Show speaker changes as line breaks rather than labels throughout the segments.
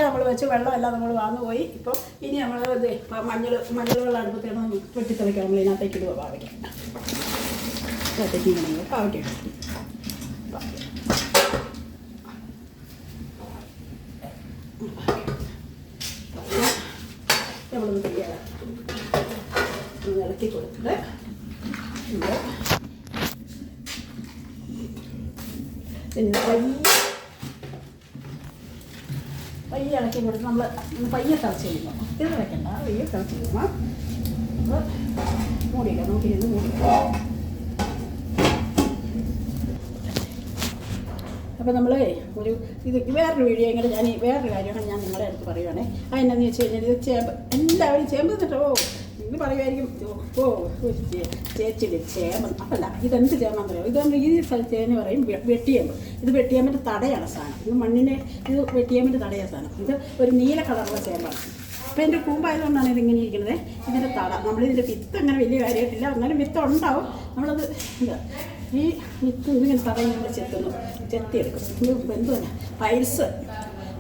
പാവയ്ക്ക നമ്മൾ വെച്ച് വെള്ളമെല്ലാം നമ്മൾ വാങ്ങു പോയി. ഇപ്പോൾ ഇനി നമ്മൾ മഞ്ഞൾ വെള്ളം അടുപ്പത്തേണം വെട്ടിത്തിളയ്ക്കാം. നമ്മൾ ഇതിനകത്തേക്ക് ഇടുക പാവയ്ക്ക. ഇതിനകത്തേക്ക് ഇങ്ങനെ പാവയ്ക്ക ഇടും. നമ്മളൊന്ന് തയ്യാറ ഇളക്കി കൊടുത്തിട്ട് പിന്നെ പയ്യെ ഇളക്കി കൊടുത്ത് നമ്മൾ പയ്യെ തിളച്ച് കഴിയുമ്പോൾ ഇത് വയ്ക്കണ്ട, പയ്യെ തിളച്ച് കഴിയുമ്പോൾ നമ്മൾ മൂടിയില്ല, നോക്കിയിരുന്ന് മൂടിയില്ല. അപ്പോൾ നമ്മൾ ഇത് വേറൊരു വീഡിയോ ഇങ്ങനെ വേറൊരു കാര്യമാണ് ഞാൻ നിങ്ങളുടെ അടുത്ത് പറയുവാണേ. അതെന്നാന്ന് വെച്ച് കഴിഞ്ഞാൽ ഇത് ചേമ്പ് എല്ലാവരും ചേമ്പ് തിന്നിട്ടോ ഇത് പറയുമായിരിക്കും, ഓ ചേച്ചിയുടെ ചേമ്പ്. അല്ല, ഇതെന്ത് ചേമ്പാന്ന് പറയുമോ? ഇതൊന്നും ഈ സ്ഥലത്തേന്ന് പറയും വെട്ടിയേമ്പ്. ഇത് വെട്ടിയേമ്പിൻ്റെ തടയാണ് സാധനം. ഇത് മണ്ണിനെ ഇത് വെട്ടിയേമ്പിൻ്റെ തടയാണ് സാധനം. ഇത് ഒരു നീല കളറുള്ള ചേമ്പാണ്. അപ്പോൾ ഇതിൻ്റെ കൂമ്പായതുകൊണ്ടാണ് ഇതിങ്ങനെ ഇരിക്കുന്നത്. ഇതിൻ്റെ തട നമ്മളിതിൻ്റെ വിത്ത് അങ്ങനെ വലിയ കാര്യമായിട്ടില്ല, എന്നാലും വിത്ത് ഉണ്ടാവും. നമ്മളത് ഈ വിത്ത് ഇതിങ്ങനെ തടയിങ്ങനെ ചെത്തിയെടുക്കും. ഇത് എന്തുമല്ല പൈൽസ്,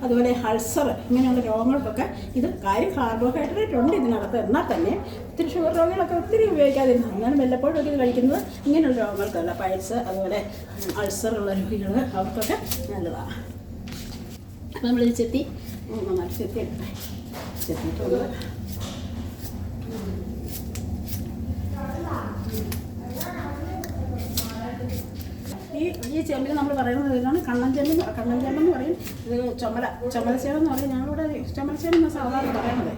അതുപോലെ അൾസർ, ഇങ്ങനെയുള്ള രോഗങ്ങൾക്കൊക്കെ ഇത് കാർബോഹൈഡ്രേറ്റ് ഉണ്ട് ഇതിനകത്ത്. എന്നാൽ തന്നെ ഒത്തിരി ഷുഗർ രോഗികളൊക്കെ ഒത്തിരി ഉപയോഗിക്കാതിരുന്നു. എന്നാലും വല്ലപ്പോഴും ഒക്കെ ഇത് കഴിക്കുന്നത് ഇങ്ങനെയുള്ള രോഗങ്ങൾക്കല്ല, പൈൽസ് അതുപോലെ അൾസറുള്ള രോഗികൾ അവർക്കൊക്കെ നല്ലതാണ്. അപ്പോൾ നമ്മളിത് നന്നായിട്ട് ചെത്തിയെടുക്കട്ടെ. ചെത്തിയിട്ടുള്ളത് ഈ ചേമ്പിൽ നമ്മൾ പറയുന്നത് ഇതാണ് കണ്ണൻ ചേമ്പെന്ന് പറയും. ഇത് ചുമലച്ചേമ്പെന്ന് പറയും. ഞങ്ങളിവിടെ ചുമലച്ചേമ്പെന്ന് സാധാരണ പറയണത്.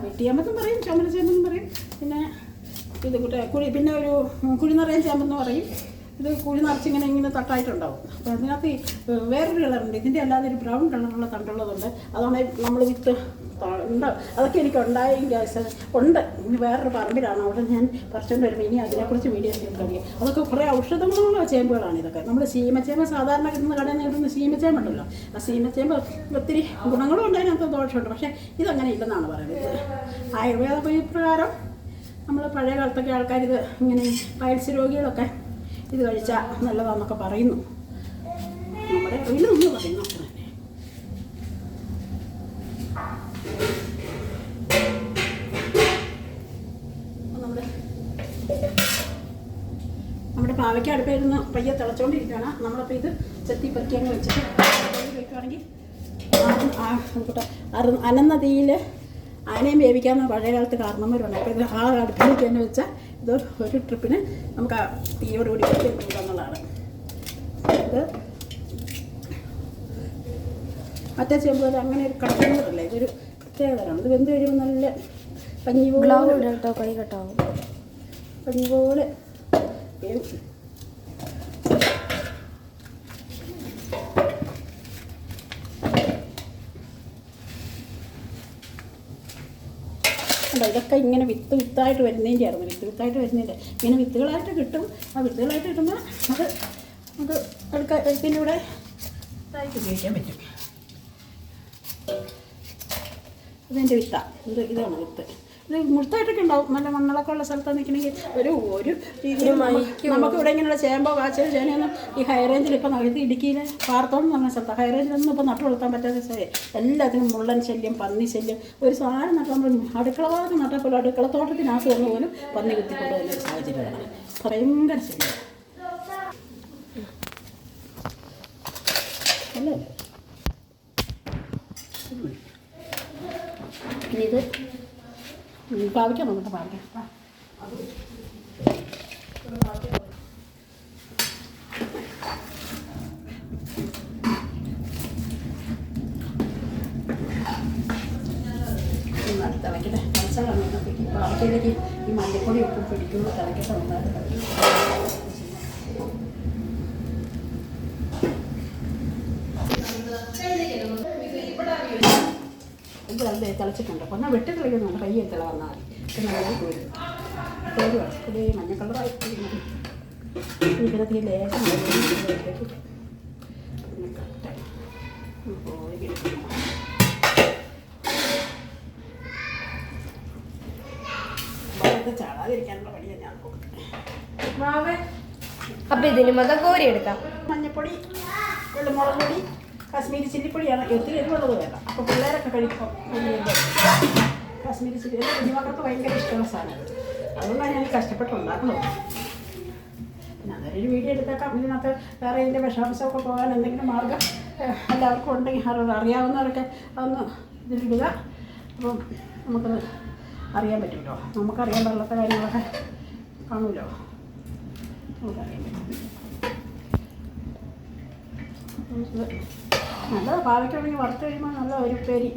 വെട്ടിയേമ്പെന്നും പറയും, ചുമലച്ചേമ്പെന്നും പറയും. പിന്നെ ഇത് പിന്നെ ഒരു കുഴിനിറയൻ ചേമ്പെന്ന് പറയും. ഇത് കുഴി നിറച്ചിങ്ങനെ തട്ടായിട്ടുണ്ടാവും. അപ്പോൾ അതിനകത്ത് വേറൊരു കളറുണ്ട്. ഇതിൻ്റെ അല്ലാതെ ഒരു ബ്രൗൺ കളറുള്ള തണ്ടുള്ളതുണ്ട്. അതാണ് നമ്മൾ വിത്ത് ഉണ്ട്. അതൊക്കെ എനിക്ക് ഉണ്ട്. ഇനി വേറൊരു പറമ്പിലാണ്, അവിടെ ഞാൻ പറിച്ചുകൊണ്ട് വരുമ്പോൾ ഇനി അതിനെക്കുറിച്ച് വീഡിയോ ചെയ്യാൻ കഴിയും. അതൊക്കെ കുറേ ഔഷധങ്ങളുള്ള ചേമ്പുകളാണ് ഇതൊക്കെ. നമ്മൾ സീമച്ചേമ്പ് സാധാരണ കിട്ടുന്ന കടയിൽ നിന്ന് കിട്ടുന്ന സീമച്ചേമ്പുണ്ടല്ലോ, ആ സീമച്ചേമ്പ് ഒത്തിരി ഗുണങ്ങളും ഉണ്ട്, അതിനകത്ത് ദോഷമുണ്ട്. പക്ഷേ ഇതങ്ങനെ ഇല്ലെന്നാണ് പറയുന്നത്. ആയുർവേദ പ്രകാരം നമ്മൾ പഴയ കാലത്തൊക്കെ ആൾക്കാർ ഇത് ഇങ്ങനെ പൈൽസ് രോഗികളൊക്കെ ഇത് കഴിച്ചാൽ നല്ലതാണെന്നൊക്കെ പറയുന്നു. നമ്മുടെ ഇതിൽ നമ്മൾ പറയുന്നു. നമ്മുടെ പാവയ്ക്ക അടുപ്പായിരുന്നു പയ്യെ തിളച്ചുകൊണ്ടിരിക്കുകയാണ്. നമ്മളപ്പോൾ ഇത് ചെത്തിപ്പറ്റി അങ്ങ് വെച്ചിട്ട് വയ്ക്കുകയാണെങ്കിൽ അനന്ന തീയിൽ ആനയും വേവിക്കാമെന്ന് പഴയ കാലത്ത് കാരണന്മാരുണ്ട്. അപ്പോൾ ഇത് ആ അടുപ്പിലേക്ക് തന്നെ വെച്ചാൽ ഇത് ഒരു ട്രിപ്പിന് നമുക്ക് ആ തീയോടുകൂടി വെച്ചിട്ടുണ്ടെന്നുള്ളതാണ്. ഇത് മറ്റേ ചേമ്പ് പോലെ അങ്ങനെ ഒരു കടക്കുന്നതല്ല, ഇതൊരു പ്രത്യേകതയാണ്. ഇത് വെന്ത് കഴിയുമ്പോൾ നല്ല പഞ്ഞി പോലെ കൈ കെട്ടാവും, പഞ്ഞി പോലെ വേവും. ഇതൊക്കെ ഇങ്ങനെ വിത്തായിട്ട് വരുന്നതിൻ്റെ ആയിരുന്നു. വിത്തായിട്ട് വരുന്നതിൻ്റെ ഇങ്ങനെ വിത്തുകളായിട്ട് കിട്ടും. ആ വിത്തുകളായിട്ട് കിട്ടുമ്പോൾ അത് നമുക്ക് പിന്നെ ഇവിടെ ഇതായിട്ട് ഉപയോഗിക്കാൻ പറ്റും. ഇതെൻ്റെ വിത്താണ്. ഇതാണ് വിത്ത്. ഇത് മുഴുത്തായിട്ടൊക്കെ ഉണ്ടാവും. നല്ല മണ്ണളൊക്കെ ഉള്ള സ്ഥലത്ത് നിൽക്കണമെങ്കിൽ ഒരു രീതിയിൽ നമുക്ക് ഇവിടെ ഇങ്ങനെയുള്ള ചേമ്പോ കാച്ചോ ചേനയൊന്നും ഈ ഹൈ റേഞ്ചിൽ ഇപ്പം ഇത് ഇടുക്കിയിലെ പാർത്തോളം എന്ന് പറഞ്ഞ സ്ഥലത്താണ്. ഹൈ റേഞ്ചിലൊന്നും ഇപ്പം നട്ടു വളർത്താൻ പറ്റാത്ത എല്ലാത്തിനും മുള്ളൻ ശല്യം, പന്നി ശല്യം. ഒരു സാധനം നട്ടാൽ നമ്മൾ അടുക്കള ഭാഗത്ത് നട്ടാൽ പോലും അടുക്കളത്തോട്ടത്തിനകത്ത് വന്ന് പോലും പന്നി കുത്തിക്കൊണ്ട് വരുന്നൊരു സാഹചര്യമാണ്. ഭയങ്കര ശല്യം അല്ലേ. ഇത് പാവയ്ക്ക നോക്കട്ടെ, പാവയ്ക്ക തിളക്കട്ടെ. പാവയ്ക്കയിലേക്ക് ഈ മല്ലിപ്പൊടി ഉപ്പും പിടിക്കുമ്പോൾ തിളക്കട്ടെ. നന്നായിട്ട് ഇത് തിളച്ചിട്ടുണ്ട്. അപ്പം എന്നാൽ വെട്ടി തിളയ്ക്കുന്നുണ്ട്. കയ്യെ തിള വന്നാൽ മതി. പിന്നെ നല്ല കോരുവാണ്. ഇതേ മഞ്ഞ കളറായി ഇതിനകത്ത് ലേശം ചാടാതിരിക്കാനുള്ള പണിയാണ് ഞാൻ നോക്കുന്നത്.
അപ്പം ഇതിന് മൊത്തം കോരി എടുക്കാം.
മഞ്ഞപ്പൊടി, വെള്ളമുളക് പൊടി, കാശ്മീരി ചില്ലിപ്പൊടിയാണ്, ഒത്തിരി എരിവുള്ളത് വേണം. അപ്പോൾ പിള്ളേരൊക്കെ കഴിക്കുമ്പോൾ കാശ്മീരി ചില്ലി എൻ്റെ കുഞ്ഞുമക്കൾക്ക് ഭയങ്കര ഇഷ്ടമുള്ള സാധനം. അതുകൊണ്ടാണ് ഞാൻ കഷ്ടപ്പെട്ടുണ്ടാക്കുന്നത്. പിന്നെ അതൊരു വീഡിയോ എടുത്തേക്കാം. ഇതിനകത്ത് വേറെ ഇതിൻ്റെ വിഷാംശമൊക്കെ പോകാൻ എന്തെങ്കിലും മാർഗ്ഗം എല്ലാവർക്കും ഉണ്ടെങ്കിൽ അറിയാവുന്നവരൊക്കെ അതൊന്ന് ഇതിലിടുക. അപ്പം നമുക്കത് അറിയാൻ പറ്റുമല്ലോ. നമുക്കറിയാൻ പാടില്ലാത്ത കാര്യങ്ങളൊക്കെ കാണുമല്ലോ, നമുക്കറിയാൻ പറ്റും. നല്ല പാവയ്ക്കുണ്ടെങ്കിൽ വറുത്ത് കഴിയുമ്പോൾ നല്ല ഒരു പേരി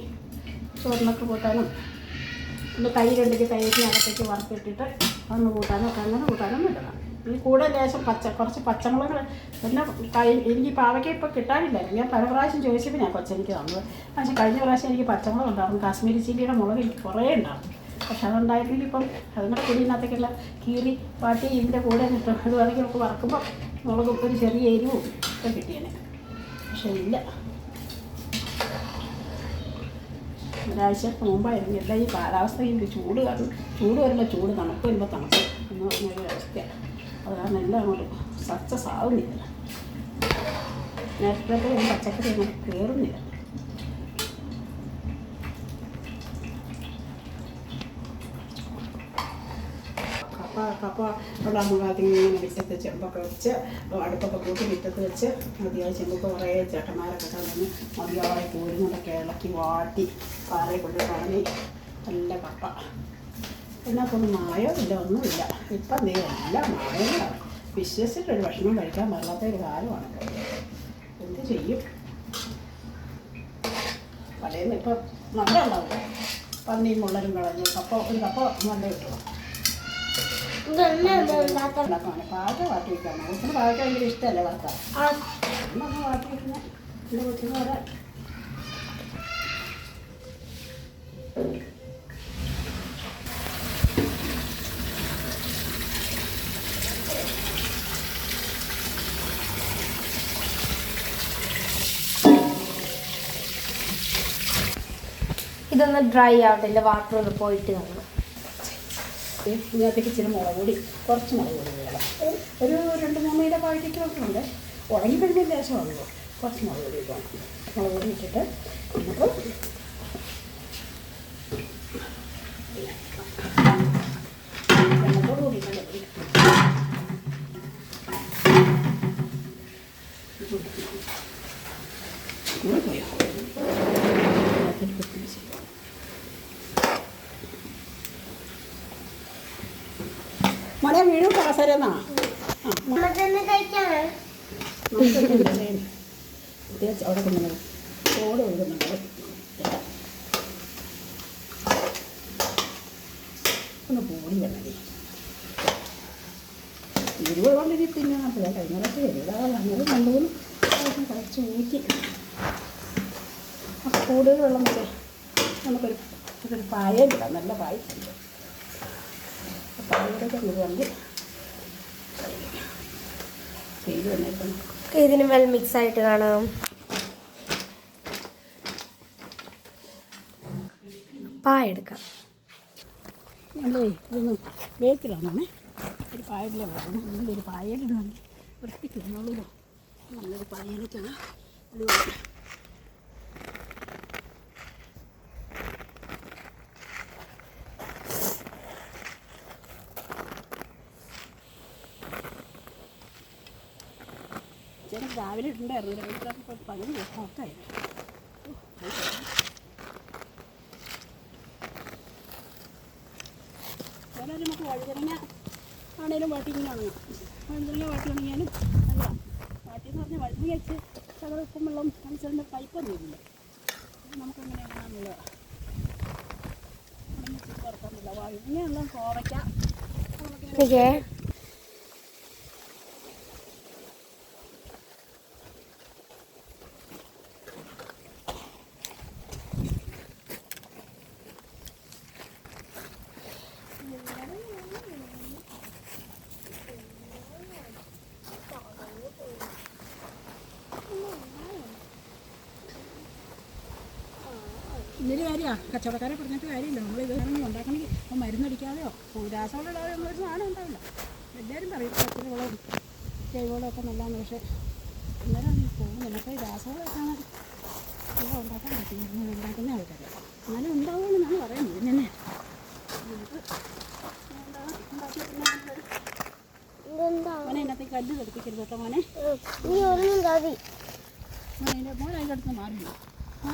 ചോറിനൊക്കെ കൂട്ടാനും പിന്നെ തൈരുണ്ടെങ്കിൽ തൈരിനകത്തേക്ക് വറുത്തിട്ടിട്ട് ഒന്ന് കൂട്ടാനും ഒക്കെ അങ്ങനെ കൂട്ടാനും നല്ലതാണ്. ഈ കൂടെ ലേശം കുറച്ച് പച്ചമുളക് പിന്നെ എനിക്ക് പാവയ്ക്ക ഇപ്പോൾ കിട്ടാനില്ല. ഞാൻ പല പ്രാവശ്യം ചോദിച്ചപ്പോൾ ഞാൻ കൊച്ചെനിക്ക് തന്നത്. പക്ഷേ കഴിഞ്ഞ പ്രാവശ്യം എനിക്ക് പച്ചമുളക് ഉണ്ടാകും, കാശ്മീരി ചില്ലിയുടെ മുളക് എനിക്ക് കുറേ ഉണ്ടാകും. പക്ഷെ അതുണ്ടായിട്ടില്ല. ഇപ്പം അതുങ്ങളുടെ പൊടിയിനകത്തേക്കുള്ള കീറി പാട്ടി ഇതിൻ്റെ കൂടെ കിട്ടും. അത് വേണമെങ്കിൽ നമുക്ക് വറക്കുമ്പോൾ മുളകും ഒരു ചെറിയ എരിവും ഒക്കെ കിട്ടിയേനെ. പക്ഷേ ഇല്ല, ഒരാഴ്ച മുമ്പായിരുന്നു. എല്ലാം ഈ കാലാവസ്ഥയും ചൂട് വരുമ്പോൾ ചൂട്, തണുപ്പ് വരുമ്പോൾ തണുപ്പ് എന്ന് പറഞ്ഞൊരു അവസ്ഥയാണ്. അത് കാരണം എല്ലാം അങ്ങോട്ട് സക്സസ് ആവുന്നില്ല. നേരത്തെ പച്ചക്കറി അങ്ങനെ കയറുന്നില്ല. കപ്പ ഉണ്ടാകുമ്പോഴത്തേക്കും ഇങ്ങനെ മുറ്റത്ത് ചെമ്പൊക്കെ വെച്ച് അടുപ്പൊക്കെ കൂട്ടി മുറ്റത്ത് വെച്ച് മതിയായ ചെമ്പൊക്കെ കുറേ ചേട്ടന്മാരൊക്കെ തന്നെ മതിയായി കോരുന്നതൊക്കെ ഇളക്കി വാട്ടി പാറയിൽ കൊണ്ട് കളഞ്ഞ് നല്ല കപ്പ. ഇതിനകത്തൊന്നും മായമില്ല, ഒന്നുമില്ല. ഇപ്പം എല്ലാം മായങ്ങളാണ്. വിശ്വസിച്ചിട്ടൊരു ഭക്ഷണം കഴിക്കാൻ പാടില്ലാത്ത ഒരു കാലമാണ്. എന്ത് ചെയ്യും? പലയിന്ന് ഇപ്പം നല്ല ഉണ്ടാവും. പന്നിയും മുള്ളലും കളഞ്ഞ് ഒരു കപ്പ നല്ല കിട്ടും. പാക വാട്ടി വയ്ക്കാണ്. ഒത്തിരി പാവയ്ക്ക ഭയങ്കര ഇഷ്ടമല്ലേ വറുക്കാൻ. നമ്മൾ വാട്ടി വയ്ക്കുന്ന എൻ്റെ കൊച്ചിന് വരെ
ഇതൊന്ന് ഡ്രൈ ആവട്ടെ, എൻ്റെ വാട്ടർ ഒന്ന് പോയിട്ട് കാണണം.
ഇതിനകത്തേക്ക് ഇച്ചിരി മുളക് പൊടി, കുറച്ച് മുളക് പൊടി വേണം. ഒരു 2-3 കിലോ പാക്കറ്റൊക്കെ ഉണ്ട്. ഉണങ്ങി കഴിഞ്ഞാൽ ലേശമാണല്ലോ. കുറച്ച് മുളക് പൊടി വേണം. മുളക് പൊടി ഇട്ടിട്ട് നമുക്ക് എണ്ണത്തോട് കൂടി പോയോ മോനെ വീഴും കാസരെന്നാ. അവിടെ കൊണ്ടുവന്നത് ചോട് ഒഴുകുന്നുണ്ട്. ഒന്ന് പോടി വേണം. ഇരുവെള്ളി തിന്നാൻ കഴിഞ്ഞിടത്ത് എഴുതാതെ അങ്ങനെ നല്ലതും കുറച്ച് ഊറ്റി കൂടുതൽ വെള്ളം വെച്ചേ നമുക്കൊരു പായലിടാം. നല്ല പായലുണ്ട്. പായലൊക്കെ വണ്ടി ചെയ്ത് വന്നേക്കണം.
ഇതിന് വെൽ മിക്സ് ആയിട്ട് കാണാം. പായ എടുക്കാം.
അല്ലേ ഇതൊന്നും വേത്തിലാണേ. ഒരു പായലിലെ വേണം. നല്ലൊരു പായലിടുവാണെങ്കിൽ വൃത്തിക്ക് ഇരുന്നോളൂല്ലോ. നല്ലൊരു പായലൊക്കെയാണ് ഇത്. ചേട്ടൻ രാവിലെ ഇട്ടുണ്ടായിരുന്നു. രാവിലെ പകുതി ഒക്കെ അതുപോലെ നമുക്ക് വഴുതനങ്ങ ആണേലും വാട്ടിങ്ങനെ ഉണങ്ങാം. വഴുതനങ്ങ വാട്ടി ഉണങ്ങിയാലും നല്ലതാണ്. വാട്ടിയെന്ന് പറഞ്ഞാൽ വഴുതനങ്ങ വെച്ച് ശകലം ഉപ്പും വെള്ളം അനുസരിച്ച് പൈപ്പൊന്നും ഇല്ല. നമുക്കങ്ങനെ കാണാമെന്നുള്ളത് വറുക്കാനില്ല. വഴുതനയെല്ലാം കോവയ്ക്ക ഇതൊരു കാര്യമാണ്. കച്ചവടക്കാരെ പറഞ്ഞിട്ട് കാര്യമില്ല. നമ്മളിത് ഉണ്ടാക്കണമെങ്കിൽ ഇപ്പോൾ മരുന്നടിക്കാതെയോ രാസവളമില്ലാതെ നമ്മളൊരു സാധനം ഉണ്ടാവില്ല. എല്ലാവരും പറയും പച്ചവളവും ജൈവവളമൊക്കെ നല്ലതാണ്. പക്ഷേ അന്നേരം പോകുന്നില്ല. അപ്പോൾ ഈ രാസവളമൊക്കെയാണ് എല്ലാം ഉണ്ടാക്കാൻ പറ്റും ഉണ്ടാക്കുന്ന ആൾക്കാർ അങ്ങനെ ഉണ്ടാവുമെന്നാണ് പറയുന്നത് പിന്നെ മോനെ അതിനകത്തേക്ക് കല്ല് തെറിപ്പിക്കരുത് കേട്ടോ മോനെ മോനെ അതിൻ്റെ അടുത്ത് മാറില്ല